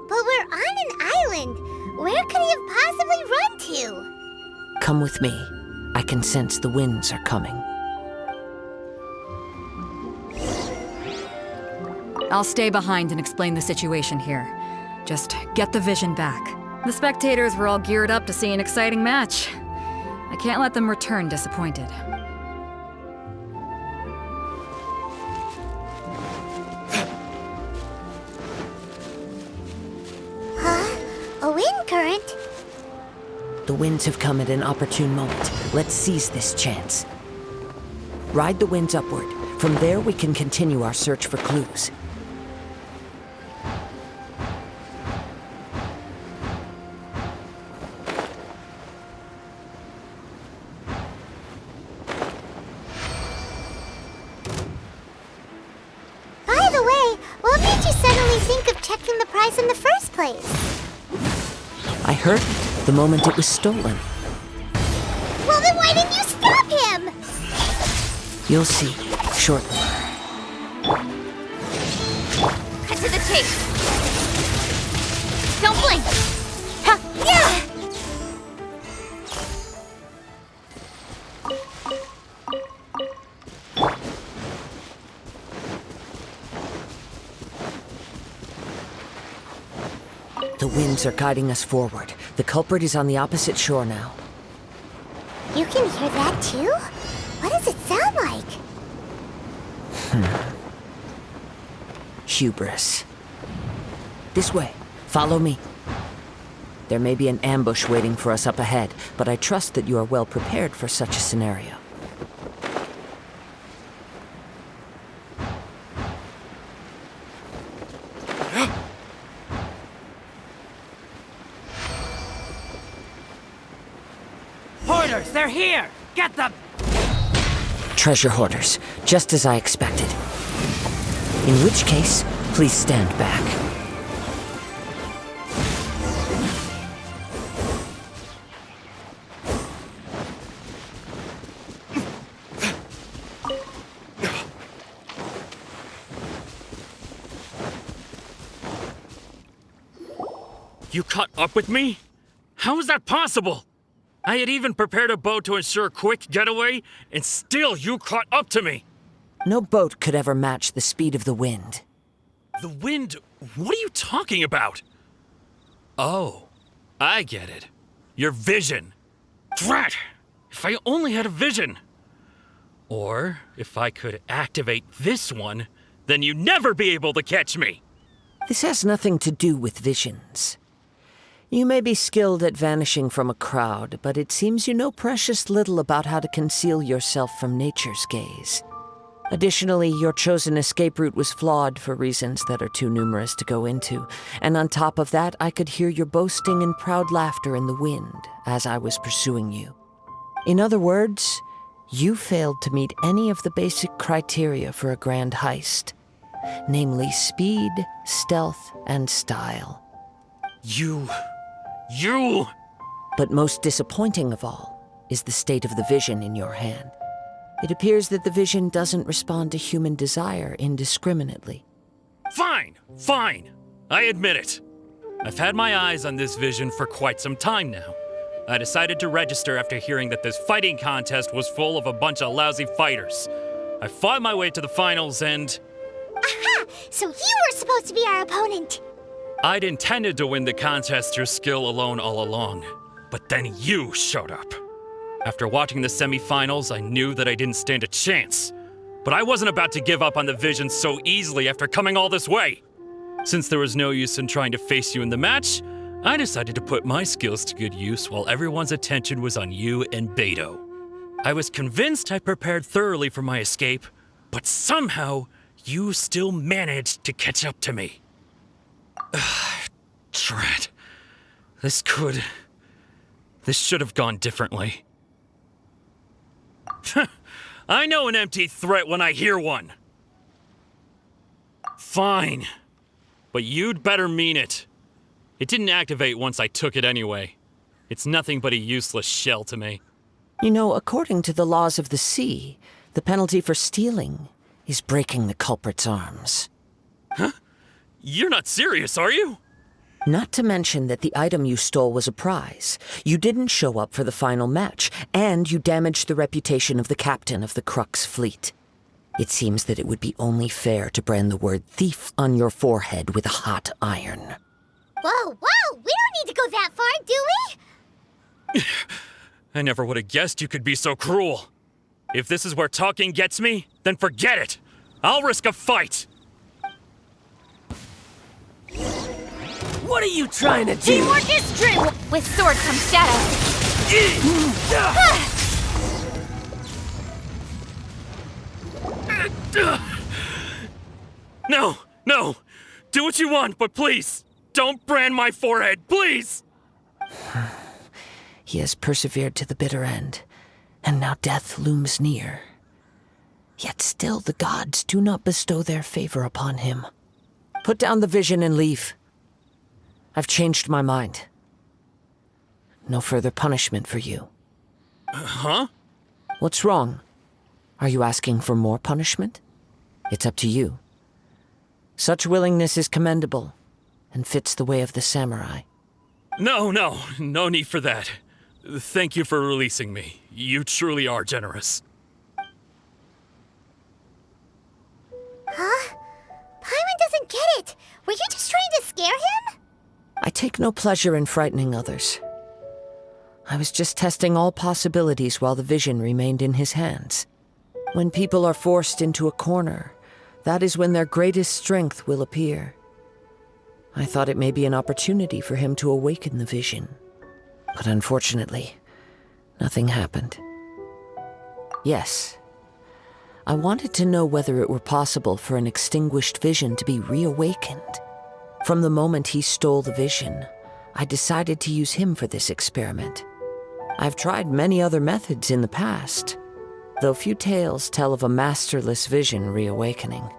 But we're on an island. Where could he have possibly run to? Come with me. I can sense the winds are coming. I'll stay behind and explain the situation here. Just get the vision back. The spectators were all geared up to see an exciting match. I can't let them return disappointed. A wind current? The winds have come at an opportune moment. Let's seize this chance. Ride the winds upward. From there, we can continue our search for clues. By the way, what made you suddenly think of checking the prize in the first place? I heard it the moment it was stolen. Well, then why didn't you stop him? You'll see shortly. Cut to the chase. Don't blink. Huh. Yeah. The winds are guiding us forward. The culprit is on the opposite shore now. You can hear that too? What does it sound like? Hubris. This way. Follow me. There may be an ambush waiting for us up ahead, but I trust that you are well prepared for such a scenario. Hoarders, they're here! Get them! Treasure hoarders, just as I expected. In which case, please stand back. You caught up with me? How is that possible? I had even prepared a boat to ensure a quick getaway, and still you caught up to me! No boat could ever match the speed of the wind. The wind? What are you talking about? Oh, I get it. Your vision. Drat! If I only had a vision! Or, if I could activate this one, then you'd never be able to catch me! This has nothing to do with visions. You may be skilled at vanishing from a crowd, but it seems you know precious little about how to conceal yourself from nature's gaze. Additionally, your chosen escape route was flawed for reasons that are too numerous to go into, and on top of that, I could hear your boasting and proud laughter in the wind as I was pursuing you. In other words, you failed to meet any of the basic criteria for a grand heist, namely speed, stealth, and style. You... But most disappointing of all is the state of the vision in your hand. It appears that the vision doesn't respond to human desire indiscriminately. Fine! I admit it. I've had my eyes on this vision for quite some time now. I decided to register after hearing that this fighting contest was full of a bunch of lousy fighters. I fought my way to the finals and... Aha! So you were supposed to be our opponent! I'd intended to win the contest through skill alone all along, but then you showed up. After watching the semifinals, I knew that I didn't stand a chance. But I wasn't about to give up on the vision so easily after coming all this way. Since there was no use in trying to face you in the match, I decided to put my skills to good use while everyone's attention was on you and Beidou. I was convinced I prepared thoroughly for my escape, but somehow you still managed to catch up to me. Drat. This should have gone differently. I know an empty threat when I hear one. Fine. But you'd better mean it. It didn't activate once I took it anyway. It's nothing but a useless shell to me. You know, according to the laws of the sea, the penalty for stealing is breaking the culprit's arms. Huh? You're not serious, are you? Not to mention that the item you stole was a prize. You didn't show up for the final match, and you damaged the reputation of the captain of the Crux fleet. It seems that it would be only fair to brand the word thief on your forehead with a hot iron. Whoa! We don't need to go that far, do we? I never would have guessed you could be so cruel. If this is where talking gets me, then forget it. I'll risk a fight. What are you trying to do? Teamwork is strength! With sword comes shadow. No, no! Do what you want, but please, don't brand my forehead, please! He has persevered to the bitter end, and now death looms near. Yet still the gods do not bestow their favor upon him. Put down the vision and leave. I've changed my mind. No further punishment for you. Huh? What's wrong? Are you asking for more punishment? It's up to you. Such willingness is commendable, and fits the way of the samurai. No need for that. Thank you for releasing me. You truly are generous. Huh? Paimon doesn't get it. Were you just trying to scare him? I take no pleasure in frightening others. I was just testing all possibilities while the vision remained in his hands. When people are forced into a corner, that is when their greatest strength will appear. I thought it may be an opportunity for him to awaken the vision. But unfortunately, nothing happened. Yes, I wanted to know whether it were possible for an extinguished vision to be reawakened. From the moment he stole the vision, I decided to use him for this experiment. I've tried many other methods in the past, though few tales tell of a masterless vision reawakening.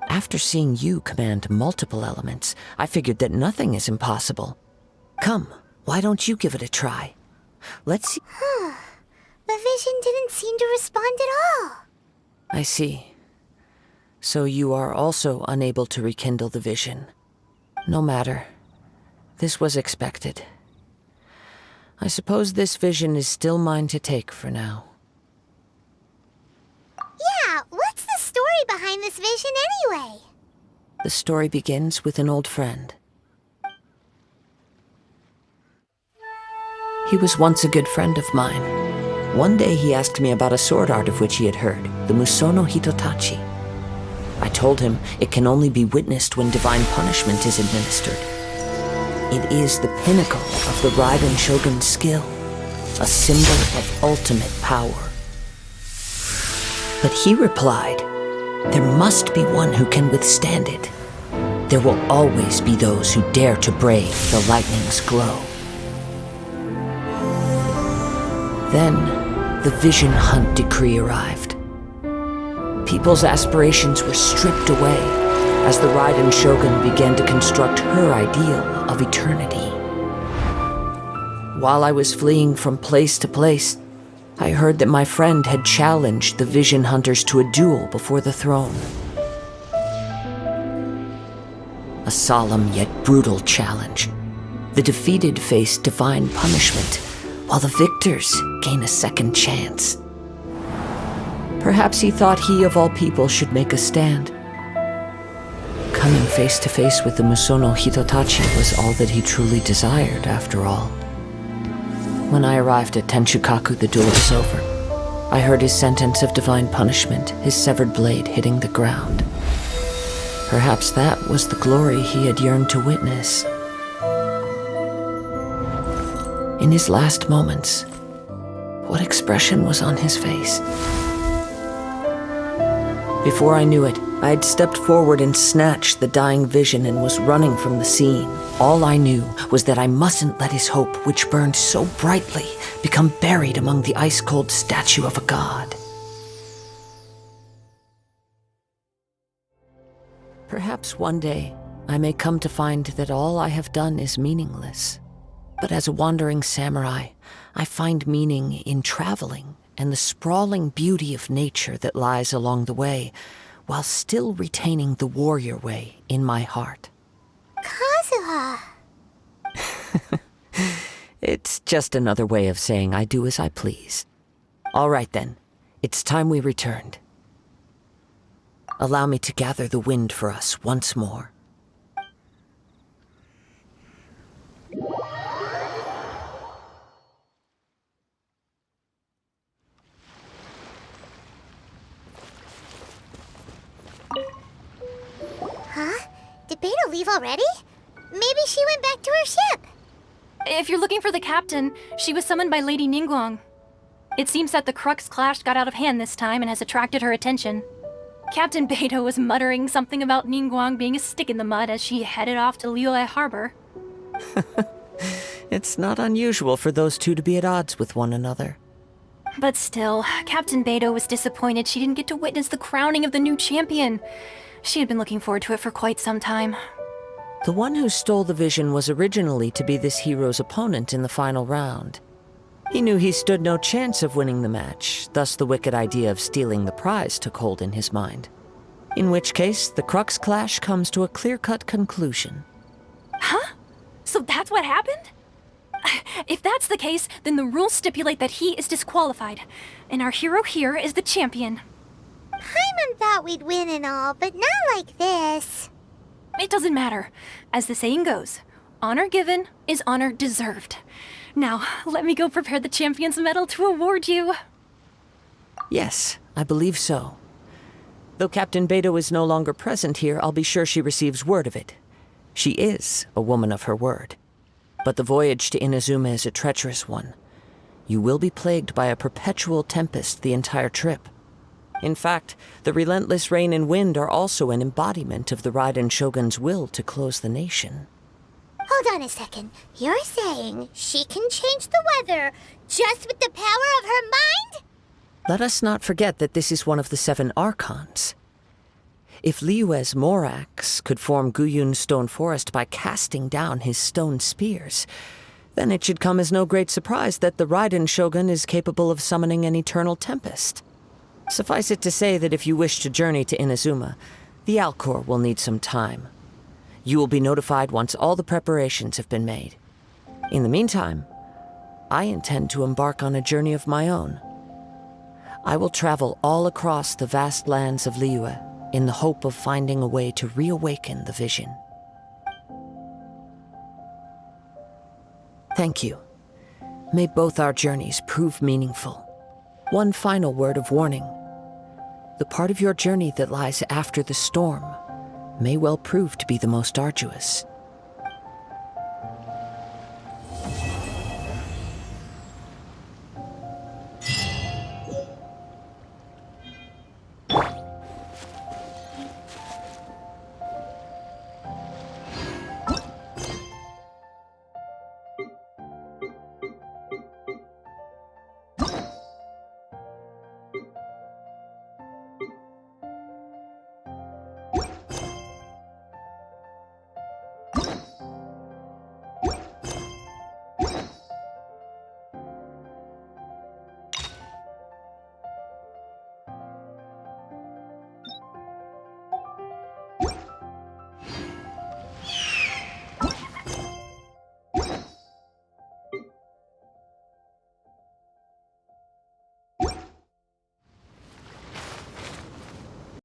After seeing you command multiple elements, I figured that nothing is impossible. Come, why don't you give it a try? Let's see. The vision didn't seem to respond at all. I see. So you are also unable to rekindle the vision. No matter. This was expected. I suppose this vision is still mine to take for now. Yeah, what's the story behind this vision anyway? The story begins with an old friend. He was once a good friend of mine. One day he asked me about a sword art of which he had heard, the Musono Hitotachi. I told him it can only be witnessed when divine punishment is administered. It is the pinnacle of the Raiden Shogun's skill, a symbol of ultimate power. But he replied, there must be one who can withstand it. There will always be those who dare to brave the lightning's glow. Then, the Vision Hunt decree arrived. People's aspirations were stripped away as the Raiden Shogun began to construct her ideal of eternity. While I was fleeing from place to place, I heard that my friend had challenged the Vision Hunters to a duel before the throne. A solemn yet brutal challenge. The defeated face divine punishment, while the victors gain a second chance. Perhaps he thought he of all people should make a stand. Coming face to face with the Musono Hitotachi was all that he truly desired, after all. When I arrived at Tenshukaku, the duel was over. I heard his sentence of divine punishment, his severed blade hitting the ground. Perhaps that was the glory he had yearned to witness. In his last moments, what expression was on his face? Before I knew it, I had stepped forward and snatched the dying vision and was running from the scene. All I knew was that I mustn't let his hope, which burned so brightly, become buried among the ice-cold statue of a god. Perhaps one day, I may come to find that all I have done is meaningless. But as a wandering samurai, I find meaning in traveling and the sprawling beauty of nature that lies along the way, while still retaining the warrior way in my heart. Kazuha! It's just another way of saying I do as I please. All right then, it's time we returned. Allow me to gather the wind for us once more. Huh? Did Beidou leave already? Maybe she went back to her ship. If you're looking for the captain, she was summoned by Lady Ningguang. It seems that the Crux Clash got out of hand this time and has attracted her attention. Captain Beidou was muttering something about Ningguang being a stick in the mud as she headed off to Liyue Harbor. It's not unusual for those two to be at odds with one another. But still, Captain Beidou was disappointed she didn't get to witness the crowning of the new champion. She had been looking forward to it for quite some time. The one who stole the vision was originally to be this hero's opponent in the final round. He knew he stood no chance of winning the match, thus the wicked idea of stealing the prize took hold in his mind. In which case, the Crux Clash comes to a clear-cut conclusion. Huh? So that's what happened? If that's the case, then the rules stipulate that he is disqualified, and our hero here is the champion. Paimon thought we'd win and all, but not like this. It doesn't matter. As the saying goes, honor given is honor deserved. Now, let me go prepare the champion's medal to award you. Yes, I believe so. Though Captain Beidou is no longer present here, I'll be sure she receives word of it. She is a woman of her word. But the voyage to Inazuma is a treacherous one. You will be plagued by a perpetual tempest the entire trip. In fact, the relentless rain and wind are also an embodiment of the Raiden Shogun's will to close the nation. Hold on a second. You're saying she can change the weather just with the power of her mind? Let us not forget that this is one of the 7 Archons. If Liyue's Morax could form Guyun's stone forest by casting down his stone spears, then it should come as no great surprise that the Raiden Shogun is capable of summoning an eternal tempest. Suffice it to say that if you wish to journey to Inazuma, the Alcor will need some time. You will be notified once all the preparations have been made. In the meantime, I intend to embark on a journey of my own. I will travel all across the vast lands of Liyue in the hope of finding a way to reawaken the vision. Thank you. May both our journeys prove meaningful. One final word of warning. The part of your journey that lies after the storm may well prove to be the most arduous.